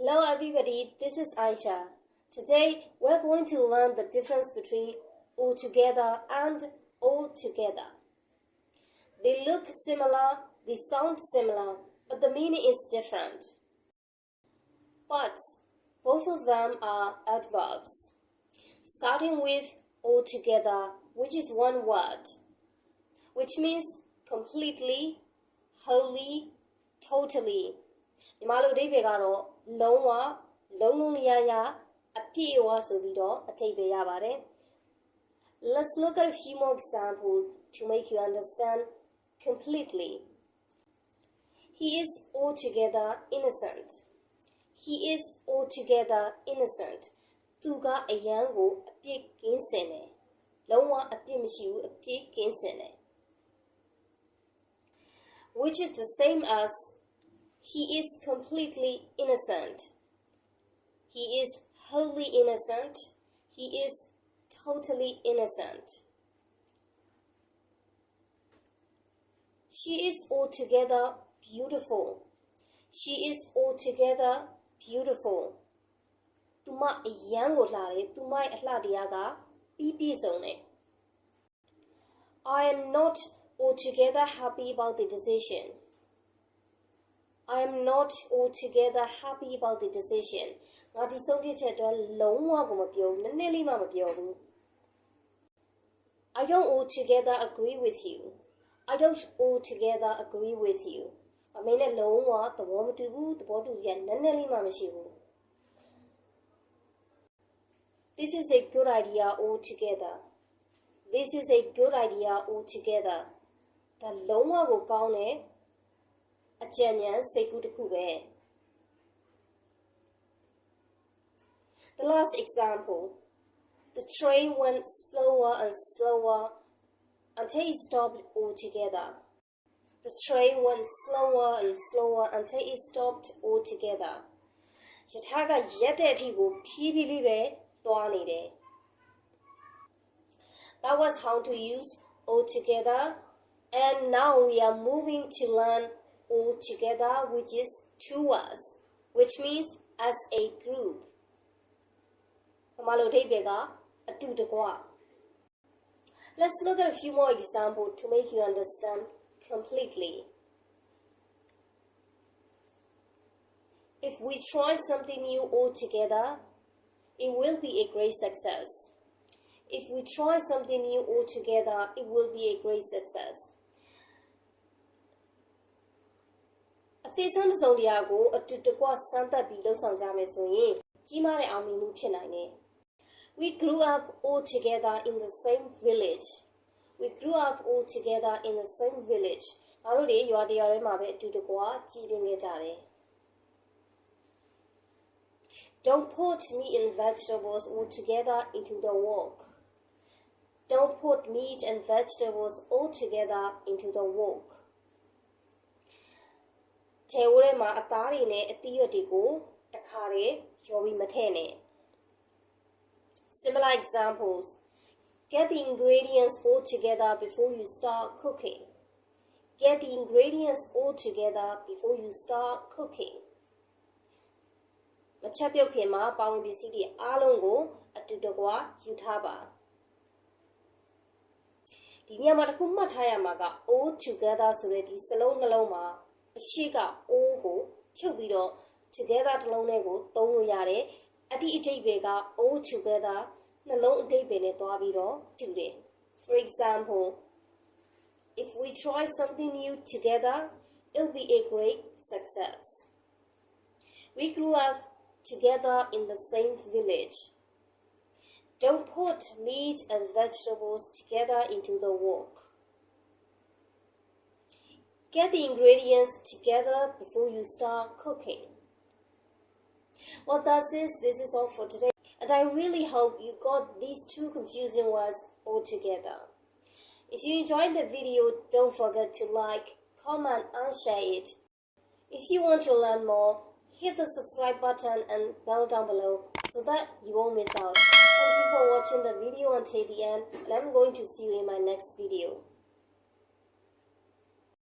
Hello everybody, this is Aisha. Today we're going to learn the difference between altogether and altogether. They look similar, they sound similar, but the meaning is different. But both of them are adverbs. Starting with altogether, which is one word, which means completely, wholly, totally. ညီမတို့အဓိပ္ပာယ်ကတော့လုံးဝလုံးလုံးလျားလျားအပြည့်အဝဆိုပြီးတော့အဓိပ္ပာယ်ရပါတယ် Let's look at a few more examples to make you understand completely. He is altogether innocent. He is altogether innocent. သူကအရန်ကိုအပြစ်ကင်းစင်တယ်လုံးဝအပြစ်မရှိဘူးအပြစ်ကင်းစင်တယ် Which is the same as He is completely innocent. He is wholly innocent. He is totally innocent. She is altogether beautiful. She is altogether beautiful. သူမအရန်ကိုလှတယ်သူမရဲ့အလှတရားကပြီးပြည့်စုံတယ် I am not altogether happy about the decision. I am not altogether happy about the decision. ငါဒီဆုံးဖြတ်ချက်အတွက်လုံးဝကိုမပြောဘူးနည်းနည်းလေးမှမပြောဘူး I don't altogether agree with you. I don't altogether agree with you. အမေနဲ့လုံးဝသဘောမတူဘူးသဘောတူရနည်းနည်းလေးမှမရှိဘူး This is a good idea altogether. This is a good idea altogether. ဒါလုံးဝကိုကောင်းတယ်အကြံဉာဏ်စိတ်ကူးတစ်ခုပဲ The last example. The train went slower and slower until it stopped altogether. The train went slower and slower until it stopped altogether. ရထားကရက်တဲ့အထိကိုဖြည်းဖြည်းလေးပဲသွားနေတယ် That was how to use altogether, and now we are moving to learn altogether, which is two words, which means as a group. ဘာမှလို့အဓိပ္ပာယ်ကအတူတကွ Let's look at a few more examples to make you understand completely. If we try something new altogether, it will be a great success. If we try something new altogether, it will be a great success. အသေးဆုံးတစ်စုံတစ်ရာကိုအတူတကွစမ်းသပ်ပြီးလှုပ်ဆောင်ကြမယ်ဆိုရင်ကြီးမားတဲ့အောင်မြင်မှုဖြစ်နိုင်တယ် We grew up all together in the same village. We grew up all together in the same village. ငါတို့တွေရွာတရွာထဲမှာပဲအတူတကွကြီးပြင်းခဲ့ကြတယ် Don't put meat and vegetables all together into the wok. Don't put meat and vegetables all together into the wok. ထဲဝဲမှာအသားတွေနဲ့အသီးရွက်တွေကိုတခါတည်းရောပြီးမထည့်နဲ့ Similar examples. Get the ingredients all together before you start cooking. Get the ingredients all together before you start cooking. မချက်ပြုတ်ခင်မှာပေါင်းပစ္စည်းတွေအားလုံးကိုအတူတကွယူထားပါဒီညမှာတစ်ခုမှတ်ထားရမှာက all together ဆိုတဲ့ဒီစလုံးနှလုံးမှာအရှိက all ကိုဖြုတ်ပြီးတော့ together တစ်လုံးနဲ့ကိုသုံးလို့ရတယ်အဲ့ဒီအဓိပ္ပာယ်က all together နှလုံးအဓိပ္ပာယ်နဲ့တွားပြီးတော့တူတယ် For example, if we try something new together, it'll be a great success. We grew up together in the same village. Don't put meat and vegetables together into the wok. Get the ingredients together before you start cooking. Well, that's it. This is all for today. And I really hope you got these two confusing words all together. If you enjoyed the video, don't forget to like, comment, and share it. If you want to learn more, hit the subscribe button and bell down below so that you won't miss out. Thank you for watching the video until the end, and I'm going to see you in my next video.